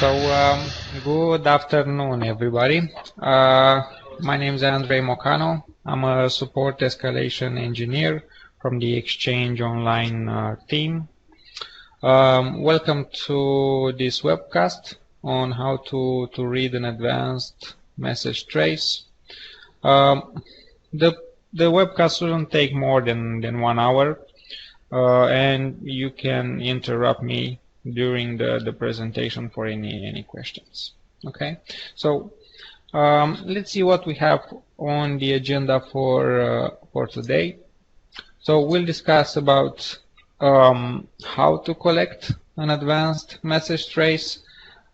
So, good afternoon, everybody. My name is Andrei Mocanu. I'm a support escalation engineer from the Exchange Online team. Welcome to this webcast on how to read an advanced message trace. The webcast shouldn't take more than 1 hour, and you can interrupt me during the presentation for any questions. Okay, so let's see what we have on the agenda for today. So we'll discuss about how to collect an advanced message trace,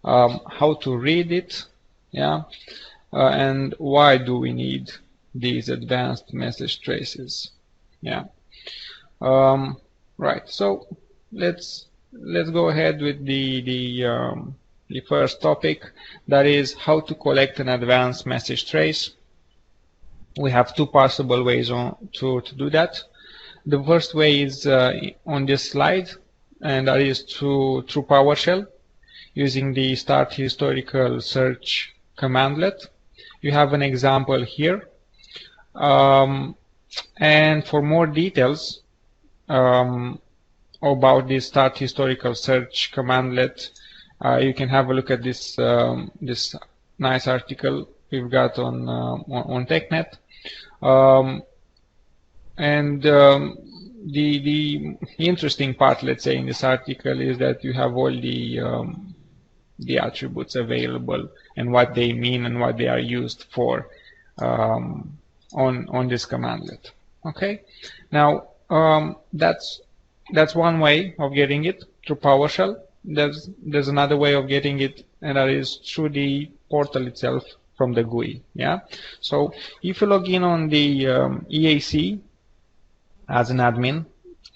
how to read it, yeah, and why do we need these advanced message traces, yeah. Right, so let's go ahead with the first topic, that is how to collect an advanced message trace. We have two possible ways to do that. The first way is on this slide, and that is through PowerShell using the start historical search commandlet. You have an example here, and for more details about this start historical search commandlet, you can have a look at this this nice article we've got on TechNet. The interesting part, let's say, in this article is that you have all the attributes available and what they mean and what they are used for on this commandlet. Okay, now that's one way of getting it, through PowerShell. There's another way of getting it, and that is through the portal itself from the GUI. Yeah. So if you log in on the EAC as an admin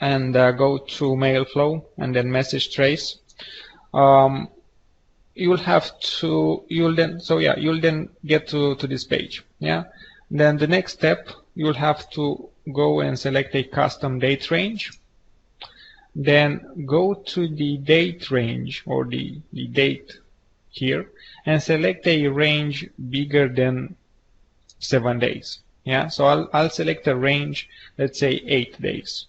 and go to Mailflow and then message trace, you'll then get to this page. Yeah. Then the next step, you'll have to go and select a custom date range. Then go to the date range, or the date here, and select a range bigger than 7 days. Yeah, so I'll select a range, let's say 8 days.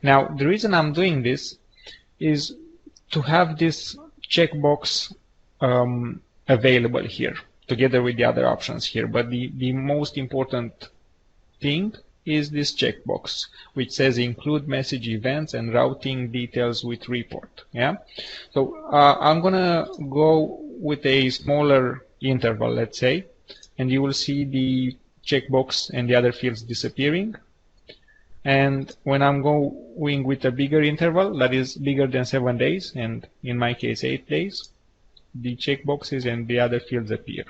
Now the reason I'm doing this is to have this checkbox available here together with the other options here, but the most important thing is this checkbox which says include message events and routing details with report. Yeah, so I'm gonna go with a smaller interval, let's say, and you will see the checkbox and the other fields disappearing. And when I'm going with a bigger interval, that is bigger than 7 days, and in my case 8 days, the checkboxes and the other fields appear.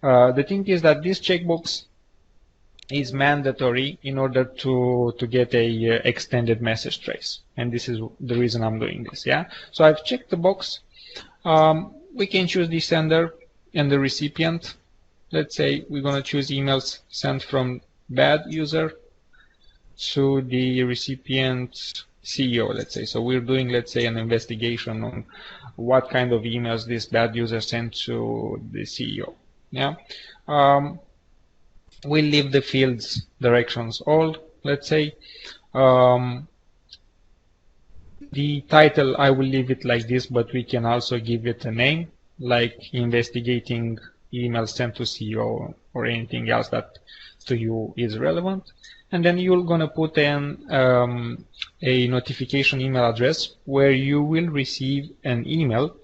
The thing is that this checkbox is mandatory in order to get a extended message trace, and this is the reason I'm doing this. Yeah, so I've checked the box. We can choose the sender and the recipient. Let's say we're going to choose emails sent from bad user to the recipient CEO, let's say. So we're doing, let's say, an investigation on what kind of emails this bad user sent to the CEO. Yeah. We'll leave the fields directions all, let's say. The title, I will leave it like this, but we can also give it a name, like investigating emails sent to CEO or anything else that to you is relevant. And then you're going to put in a notification email address where you will receive an email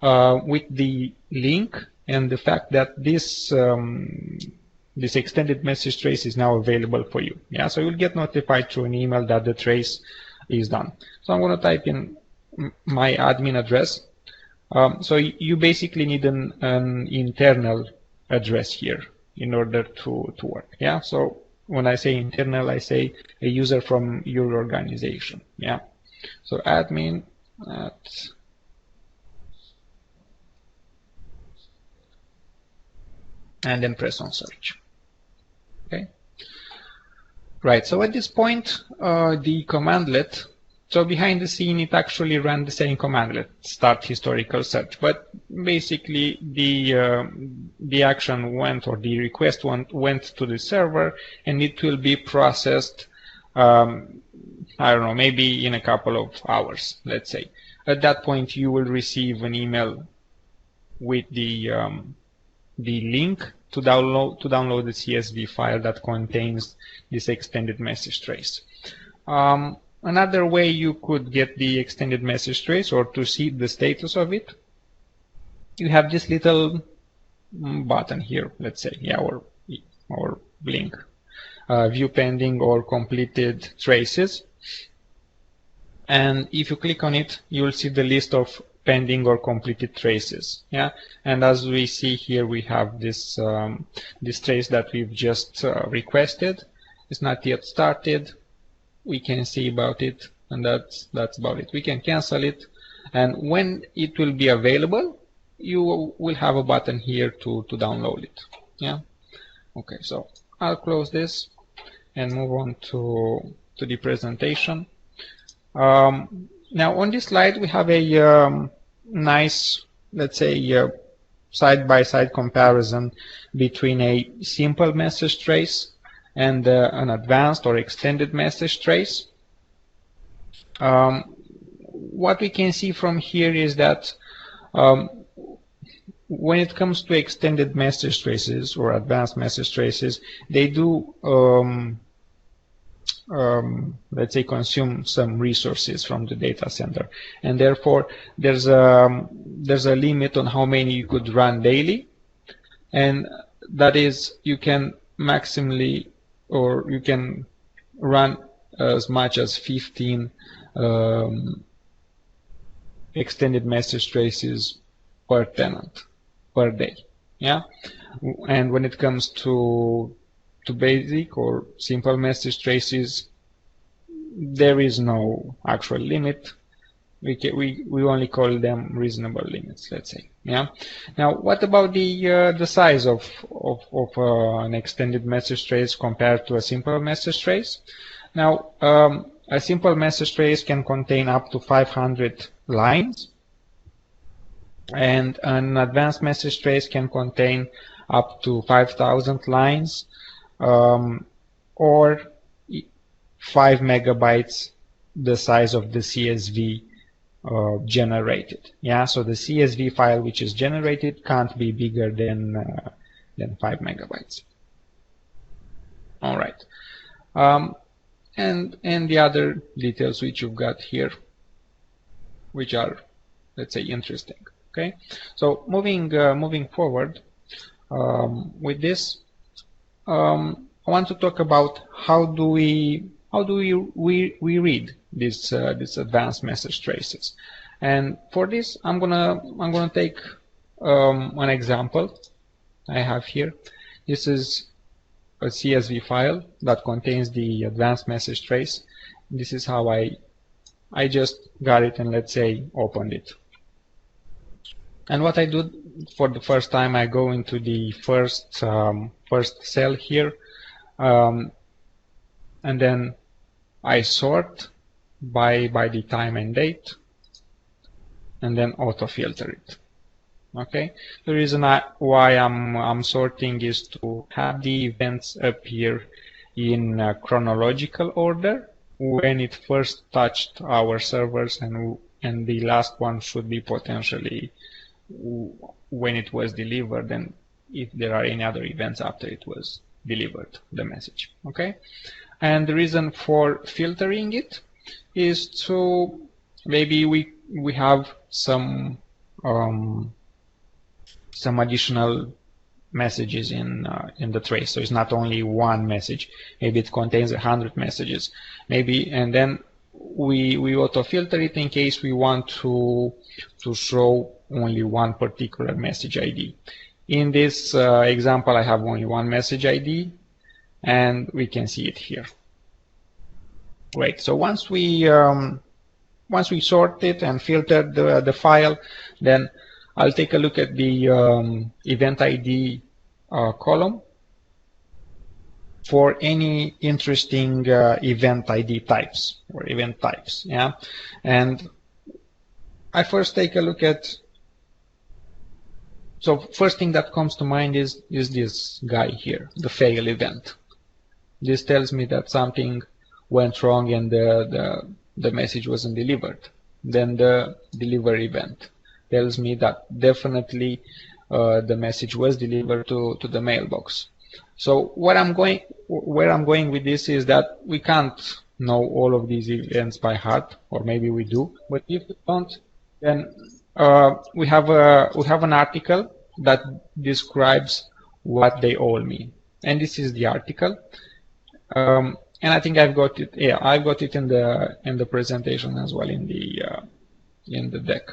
with the link and the fact that this this extended message trace is now available for you. Yeah, so you'll get notified through an email that the trace is done. So I'm going to type in my admin address. So you basically need an internal address here in order to work. Yeah, so when I say internal, I say a user from your organization. Yeah, so admin at and then press on search. Okay. Right, so at this point, the commandlet So behind the scene, it actually ran the same command, let's start historical search. But basically, the action went, or the request went to the server, and it will be processed, I don't know, maybe in a couple of hours, let's say. At that point, you will receive an email with the link to download the CSV file that contains this extended message trace. Another way you could get the extended message trace, or to see the status of it, you have this little button here, let's say, yeah, or link, view pending or completed traces. And if you click on it, you will see the list of pending or completed traces. Yeah, and as we see here, we have this this trace that we've just requested. It's not yet started. We can see about it, and that's about it. We can cancel it, and when it will be available, you will have a button here to download it. Yeah. Okay, so I'll close this and move on to the presentation. Now on this slide we have a nice, let's say, side-by-side comparison between a simple message trace and an advanced or extended message trace. What we can see from here is that when it comes to extended message traces or advanced message traces, they do let's say consume some resources from the data center, and therefore there's a limit on how many you could run daily, and that is you can maximally, or you can run as much as 15 extended message traces per tenant per day. Yeah, and when it comes to basic or simple message traces, there is no actual limit. We only call them reasonable limits, let's say. Yeah. Now, what about the size of an extended message trace compared to a simple message trace? Now, a simple message trace can contain up to 500 lines, and an advanced message trace can contain up to 5,000 lines, or 5 megabytes, the size of the CSV generated. Yeah, so the CSV file which is generated can't be bigger than 5 megabytes. All right, and the other details which you've got here, which are, let's say, interesting. Okay, so moving forward with this, I want to talk about how do we read this advanced message traces, and for this I'm gonna take an example I have here. This is a CSV file that contains the advanced message trace. This is how I just got it, and let's say opened it. And what I do for the first time, I go into the first cell here, and then I sort by the time and date, and then auto filter it. Okay. The reason why I'm sorting is to have the events appear in chronological order when it first touched our servers, and the last one should be potentially when it was delivered, and if there are any other events after it was delivered, the message. Okay. And the reason for filtering it is to maybe we have some additional messages in the trace, so it's not only one message. Maybe it contains 100 messages, maybe, and then we auto filter it in case we want to show only one particular message ID. In this example, I have only one message ID, and we can see it here. Great. So once we sort it and filter the file, then I'll take a look at the event ID column, for any interesting event ID types or event types. Yeah, and I first take a look at. So first thing that comes to mind is this guy here, the fail event. This tells me that something went wrong and the message wasn't delivered. Then the deliver event tells me that definitely the message was delivered to the mailbox. So where I'm going with this is that we can't know all of these events by heart, or maybe we do. But if we don't, then we have an article that describes what they all mean, and this is the article. And I think I've got it. Yeah, I've got it in the presentation as well in the deck.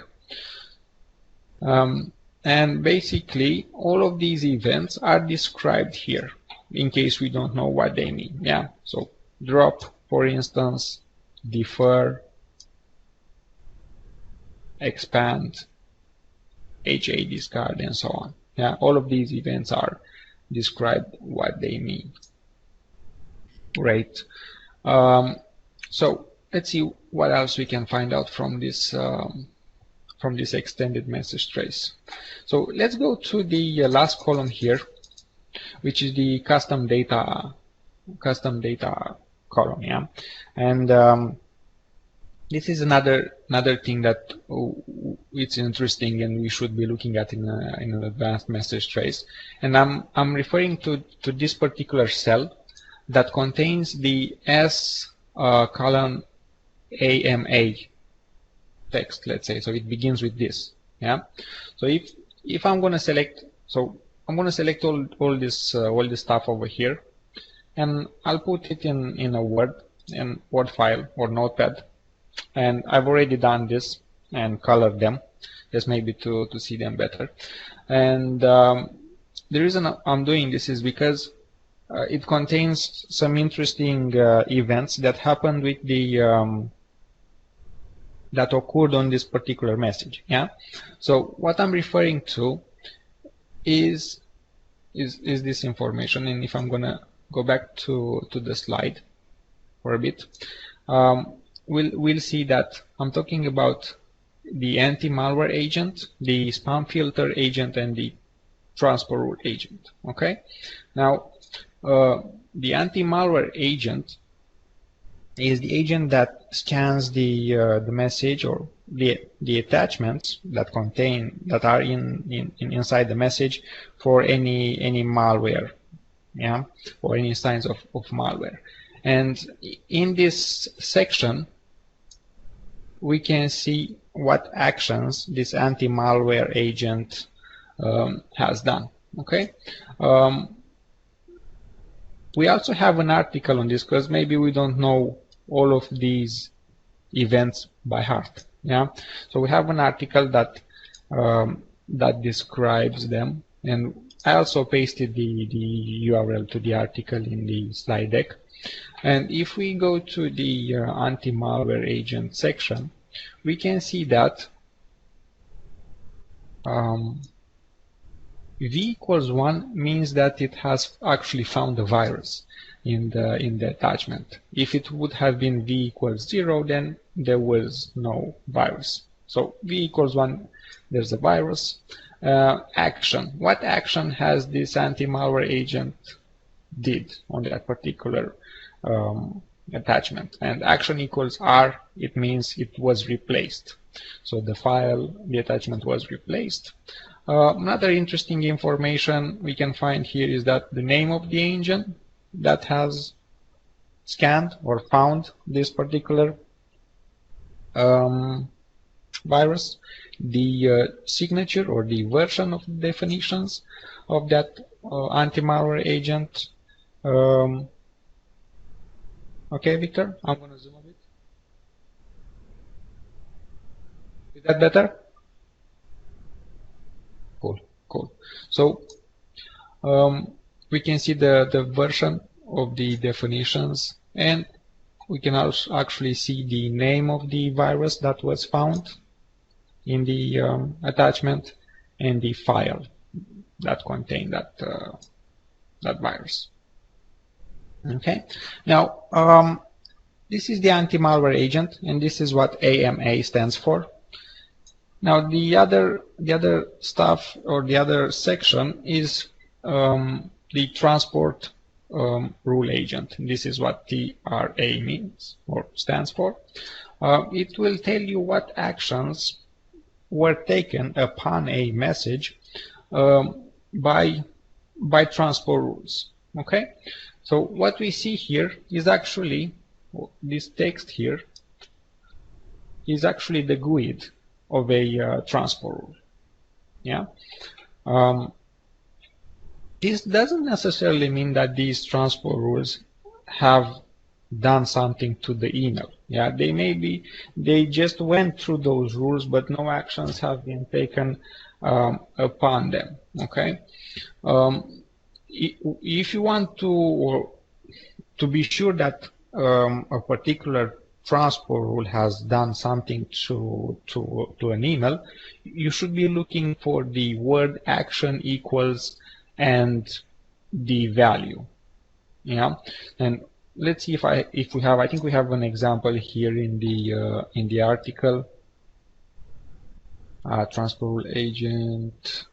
And basically, all of these events are described here, in case we don't know what they mean. Yeah. So drop, for instance, defer, expand, HA discard, and so on. Yeah. All of these events are described what they mean. Great. So let's see what else we can find out from this extended message trace. So let's go to the last column here, which is the custom data column. Yeah, and this is another thing that it's interesting and we should be looking at in an advanced message trace. And I'm referring to this particular cell that contains the S colon AMA text, let's say. So it begins with this. Yeah. So if I'm going to select, I'm going to select all this stuff over here, and I'll put it in a Word file or notepad, and I've already done this and colored them just maybe to see them better. And the reason I'm doing this is because it contains some interesting events that happened with the that occurred on this particular message. Yeah. So what I'm referring to is this information, and if I'm gonna go back to the slide for a bit, we'll see that I'm talking about the anti-malware agent, the spam filter agent, and the transport rule agent. Okay. Now the anti-malware agent is the agent that scans the message or the attachments that are inside the message for any malware, yeah, or any signs of malware. And in this section we can see what actions this anti-malware agent has done. Okay. We also have an article on this because maybe we don't know all of these events by heart. Yeah, so we have an article that that describes them, and I also pasted the URL to the article in the slide deck. And if we go to the anti-malware agent section, we can see that V equals 1 means that it has actually found a virus in the attachment. If it would have been V equals 0, then there was no virus. So V equals 1, there's a virus. Action. What action has this anti-malware agent did on that particular attachment? And action equals R, it means it was replaced. So the attachment was replaced. Another interesting information we can find here is that the name of the agent that has scanned or found this particular virus, the signature or the version of the definitions of that anti-malware agent. Okay, Victor, I'm going to zoom a bit. Is that better? Cool. So we can see the version of the definitions, and we can also actually see the name of the virus that was found in the attachment and the file that contained that virus. Okay. Now, this is the anti-malware agent, and this is what AMA stands for. Now, the other stuff, or the other section, is the transport rule agent. This is what TRA means or stands for. It will tell you what actions were taken upon a message by transport rules. Okay, so what we see here is actually this text here is actually the GUID of a transport rule. Yeah. This doesn't necessarily mean that these transport rules have done something to the email. Yeah, they just went through those rules, but no actions have been taken upon them. Okay. If you want to be sure that a particular transport rule has done something to an email, you should be looking for the word action equals and the value. Yeah, and let's see I think we have an example here in the article. Transport rule agent.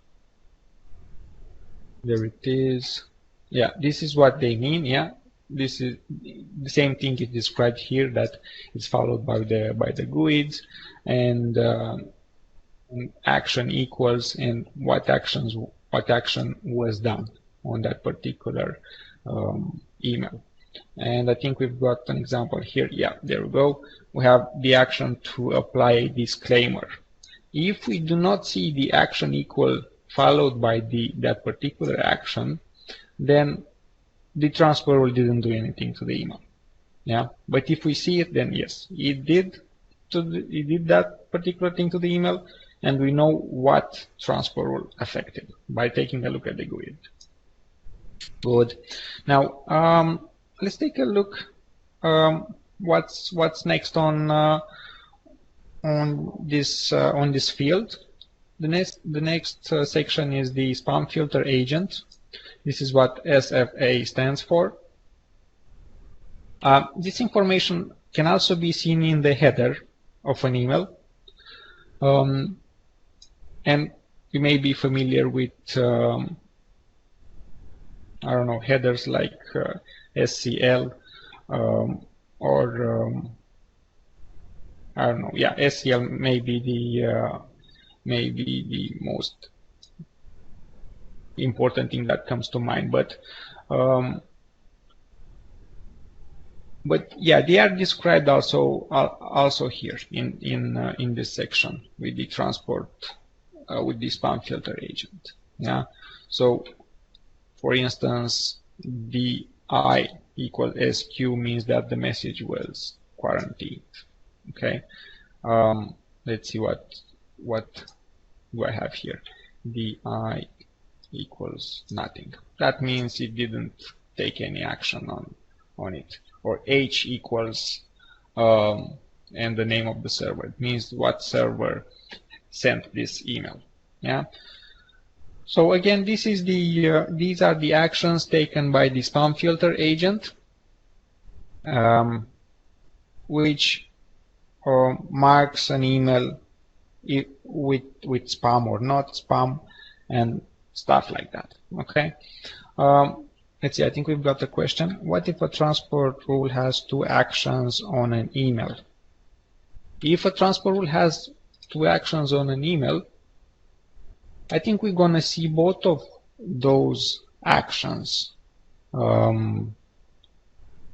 There it is. Yeah, this is what they mean. Yeah, this is the same thing is described here, that it's followed by the GUIDs, and action equals and what action was done on that particular email. And I think we've got an example here. Yeah, there we go. We have the action to apply a disclaimer. If we do not see the action equal followed by that particular action, then the transport rule didn't do anything to the email. Yeah, but if we see it, then yes, it did that particular thing to the email, and we know what transport rule affected by taking a look at the GUID. Good. Now let's take a look what's next on this field. The next section is the spam filter agent. This is what SFA stands for. This information can also be seen in the header of an email. And you may be familiar with I don't know, headers like SCL or I don't know. Yeah, SCL may be the most important thing that comes to mind, but yeah, they are described also here in this section with the transport with the spam filter agent. Yeah, so for instance, the I equal SQ means that the message was quarantined. Okay, let's see what do I have here. The I equals nothing. That means it didn't take any action on it. Or H equals and the name of the server. It means what server sent this email. Yeah. So again, this is these are the actions taken by the spam filter agent, which marks an email with spam or not spam and stuff like that. Okay. Let's see. I think we've got a question. What if a transport rule has two actions on an email? If a transport rule has two actions on an email, I think we're gonna see both of those actions in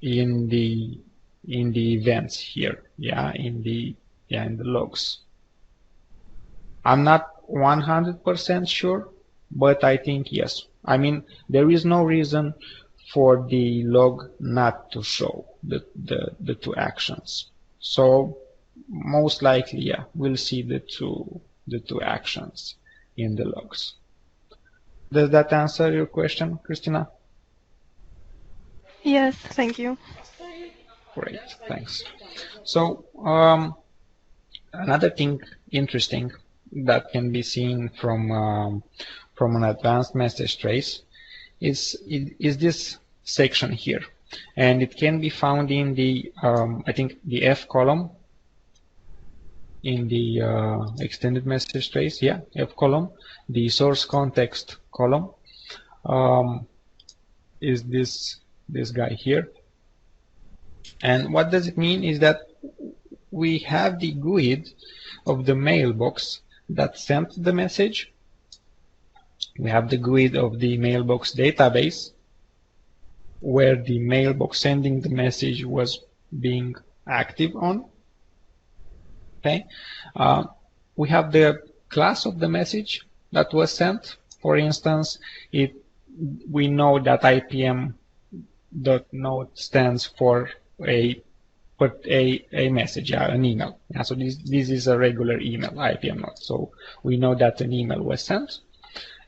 the events here. Yeah, in the logs. I'm not 100% sure, but I think yes. I mean, there is no reason for the log not to show the two actions. So most likely, yeah, we'll see the two actions in the logs. Does that answer your question, Christina? Yes, thank you. Great, thanks. So another thing interesting that can be seen from an advanced message trace is this section here, and it can be found in the I think the F column in the extended message trace. Yeah, F column. The source context column is this guy here. And what does it mean is that we have the GUID of the mailbox that sent the message. We have the GUID of the mailbox database where the mailbox sending the message was being active on. Okay, we have the class of the message that was sent. For instance, we know that IPM.node stands for a message, an email. Yeah, so this is a regular email, IPM node. So we know that an email was sent.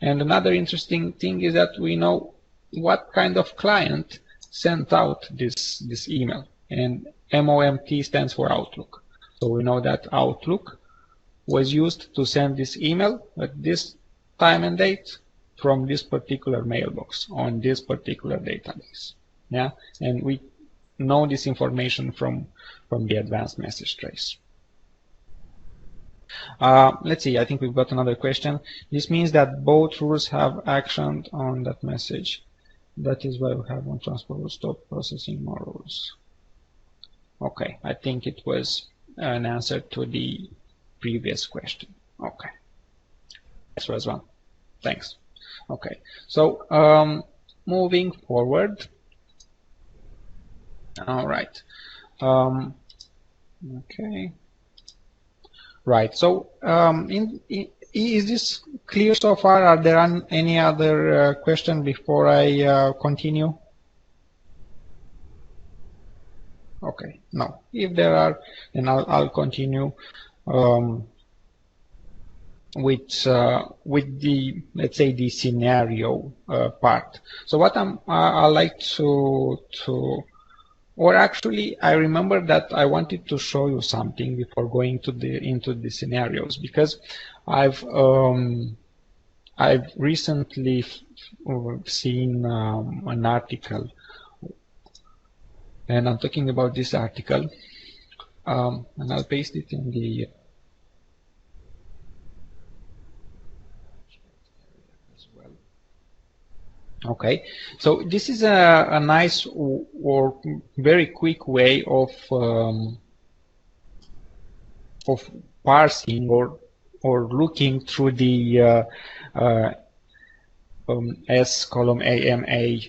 And another interesting thing is that we know what kind of client sent out this email. And MOMT stands for Outlook. So we know that Outlook was used to send this email at this time and date from this particular mailbox on this particular database. Yeah, and we know this information from the advanced message trace. Let's see, I think we've got another question. This means that both rules have actioned on that message. That is why we have one transport will stop processing more rules. Okay, I think it was an answer to the previous question. Okay, that's as well. Thanks. Okay, so moving forward. All right. Okay. Right. So, is this clear so far? Are there any other questions before I continue? Okay. No. If there are, then I'll continue with the, let's say, the scenario part. So what I like to or actually, I remember that I wanted to show you something before going to into the scenarios, because I've recently seen an article, and I'm talking about this article, and I'll paste it in the as well. Okay, so this is a nice or very quick way of parsing or looking through the S column AMA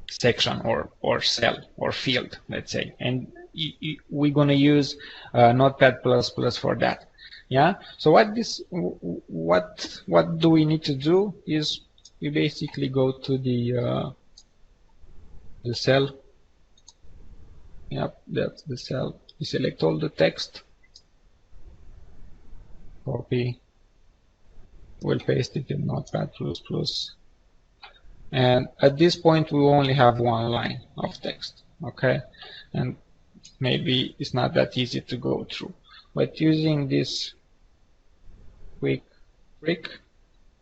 section or cell or field, let's say, and we're going to use Notepad++ for that. Yeah. So what do we need to do is we basically go to the cell. Yep, that's the cell. We select all the text, copy, we'll paste it in Notepad++, and at this point we only have one line of text. Okay, and maybe it's not that easy to go through, but using this quick trick,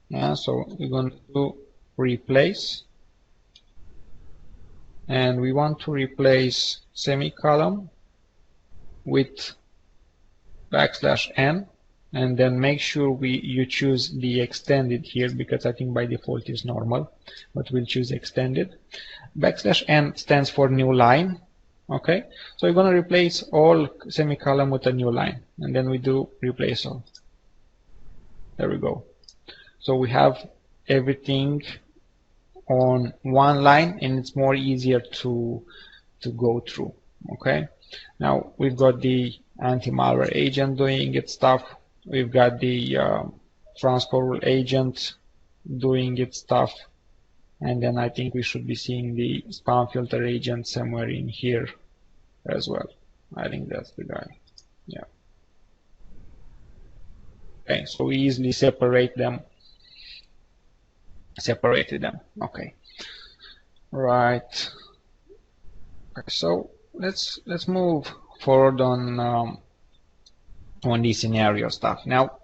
yeah, so we're going to do replace, and we want to replace semicolon with \n, and then make sure you choose the extended here, because I think by default is normal, but we'll choose extended. \n stands for new line. Okay, so we're going to replace all semicolon with a new line, and then we do replace all. There we go. So we have everything on one line, and it's more easier to go through. Okay, now we've got the anti-malware agent doing its stuff. We've got the transport rule agent doing its stuff, and then I think we should be seeing the spam filter agent somewhere in here as well. I think that's the guy. Yeah. Okay, so we easily separated them. Okay, right. Okay, so let's move forward on the scenario stuff now.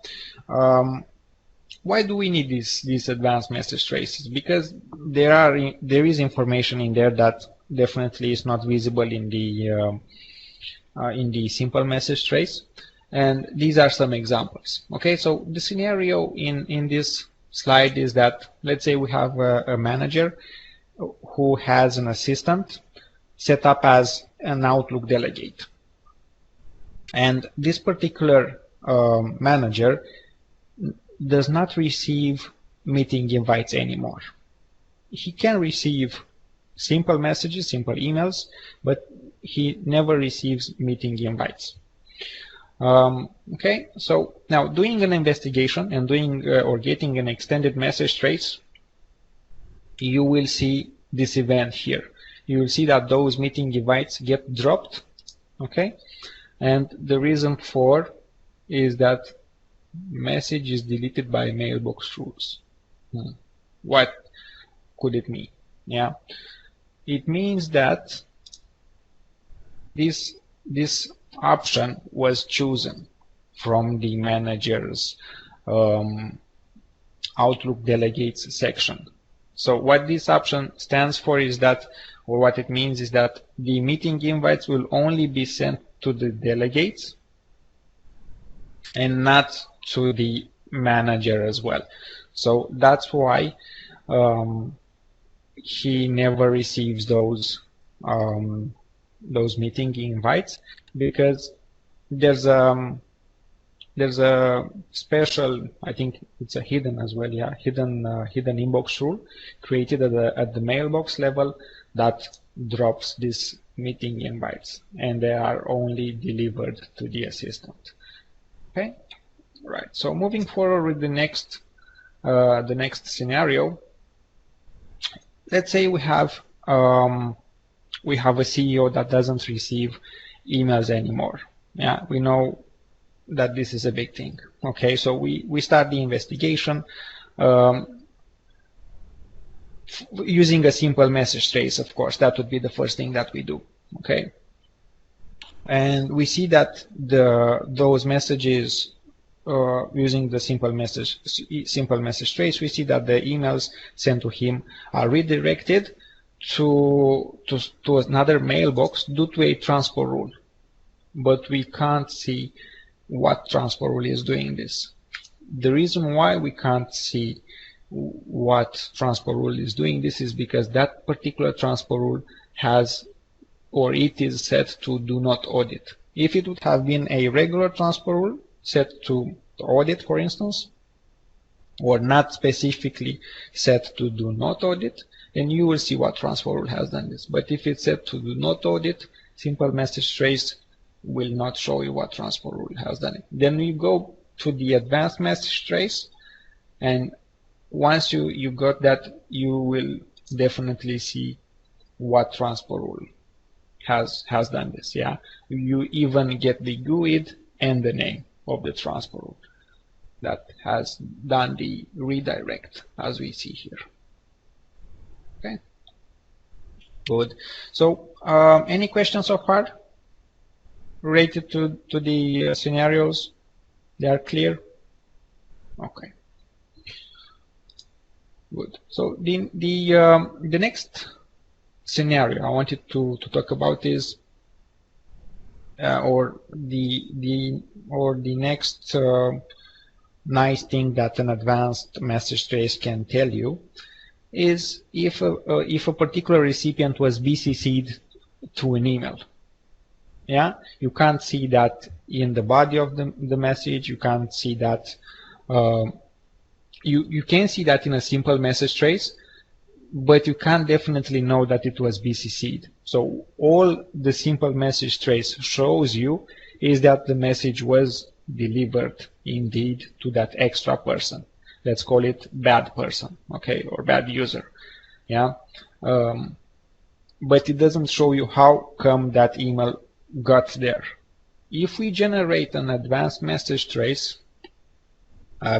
Why do we need these advanced message traces? Because there is information in there that definitely is not visible in the simple message trace, and these are some examples. Okay, so the scenario in this slide is that, let's say we have a manager who has an assistant set up as an Outlook delegate, and this particular manager does not receive meeting invites anymore. He can receive simple messages, simple emails, but he never receives meeting invites. Okay, so now doing an investigation and doing or getting an extended message trace, you will see this event here. You will see that those meeting invites get dropped. Okay, and the reason for is that message is deleted by mailbox rules. What could it mean? Yeah, it means that this option was chosen from the manager's Outlook delegates section. So what this option stands for is that, or what it means is that the meeting invites will only be sent to the delegates and not to the manager as well. So that's why he never receives those meeting invites, because there's a special, I think it's a hidden as well, yeah, hidden inbox rule created at the mailbox level that drops these meeting invites, and they are only delivered to the assistant. Okay, right. So moving forward with the next scenario, let's say we have a CEO that doesn't receive emails anymore. Yeah, we know that this is a big thing. Okay, so we start the investigation using a simple message trace. Of course, that would be the first thing that we do. Okay, and we see that those messages using the simple message trace, we see that the emails sent to him are redirected to another mailbox due to a transport rule, but we can't see what transport rule is doing this. The reason why we can't see what transport rule is doing this is because that particular transport rule has, or it is set to do not audit. If it would have been a regular transport rule set to audit, for instance, or not specifically set to do not audit, then you will see what transport rule has done this. But if it's set to do not audit, simple message trace will not show you what transport rule has done it. Then we go to the advanced message trace, and once you got that, you will definitely see what transport rule has done this. Yeah, you even get the GUID and the name of the transport rule that has done the redirect, as we see here. Okay, good. So any questions so far related to the scenarios? They are clear? Okay, good. So the next scenario I wanted to talk about is or the next nice thing that an advanced message trace can tell you is if a particular recipient was BCC'd to an email. Yeah, you can't see that in the body of the message. You can't see that. You can see that in a simple message trace, but you can't definitely know that it was BCC'd. So all the simple message trace shows you is that the message was delivered indeed to that extra person. Let's call it bad person, okay, or bad user. Yeah, but it doesn't show you how come that email got there. If we generate an advanced message trace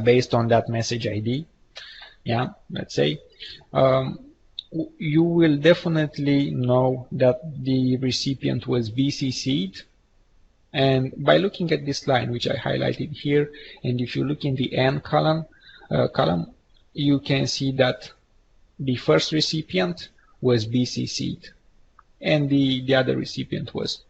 based on that message ID, yeah, let's say, you will definitely know that the recipient was BCC'd, and by looking at this line which I highlighted here, and if you look in the N column, column, you can see that the first recipient was BCC'd and the other recipient was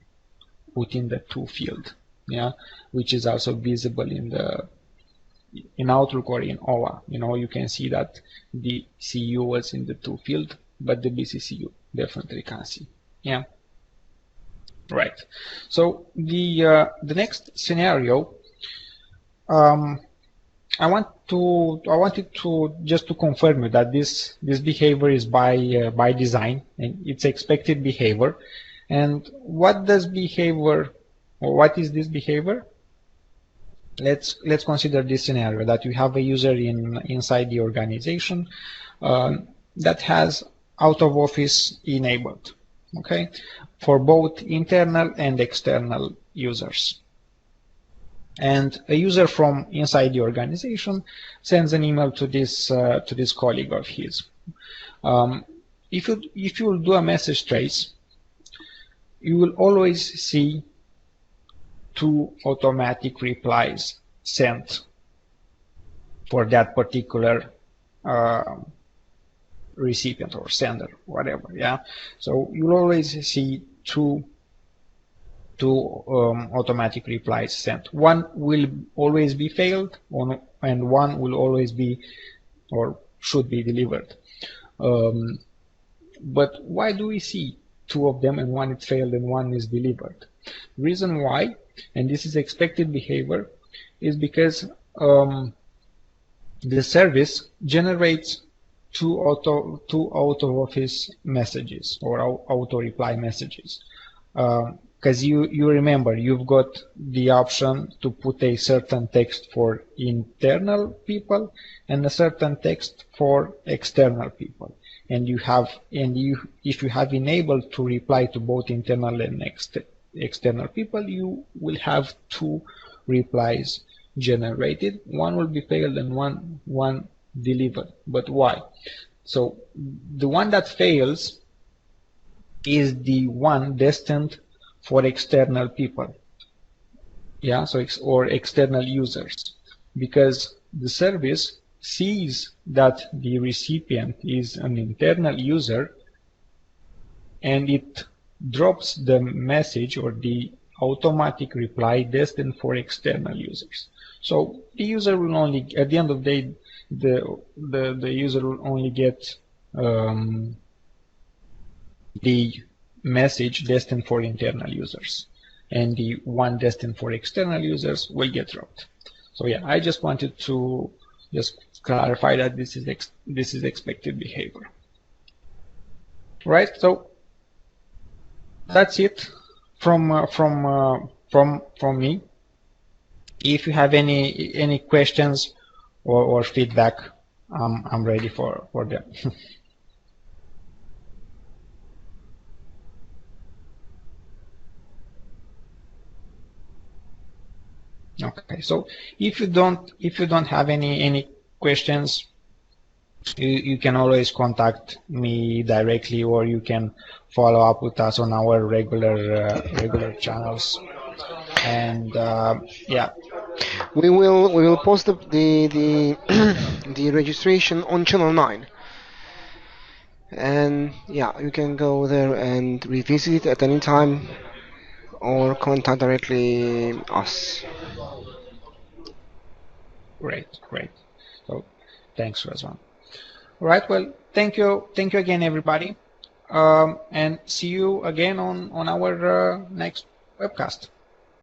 put in the to field, yeah, which is also visible in Outlook or in OA. You can see that the CU was in the to field, but the BCCU definitely can't see. Yeah. Right. So the next scenario, I wanted to just to confirm you that this behavior is by design and it's expected behavior. And what does behavior, or what is this behavior? Let's consider this scenario that you have a user inside the organization that has out of office enabled, okay, for both internal and external users. And a user from inside the organization sends an email to this colleague of his. If you will do a message trace, you will always see 2 automatic replies sent for that particular recipient or sender, whatever. Yeah. So you'll always see two automatic replies sent. One will always be failed, and one will always be or should be delivered. But why do we see 2 of them and one is failed and one is delivered? The reason why, and this is expected behavior, is because the service generates two out of office messages or auto reply messages. Because you remember, you've got the option to put a certain text for internal people and a certain text for external people. And if you have enabled to reply to both internal and external people, you will have 2 replies generated. One will be failed and one delivered. But why? So the one that fails is the one destined for external people, yeah, so or external users, because the service sees that the recipient is an internal user and it drops the message or the automatic reply destined for external users. So the user will only, at the end of the day, the user will only get the message destined for internal users, and the one destined for external users will get dropped. So yeah, I just wanted to just clarify that this is expected behavior. Right. So that's it from me. If you have any questions or feedback, I'm ready for them. Okay, so if you don't have any questions, you can always contact me directly, or you can follow up with us on our regular channels. And yeah, we will post the the registration on channel 9, and yeah, you can go there and revisit it at any time or contact directly us. great. So thanks, Razvan. All right, well, thank you again, everybody, and see you again on our next webcast.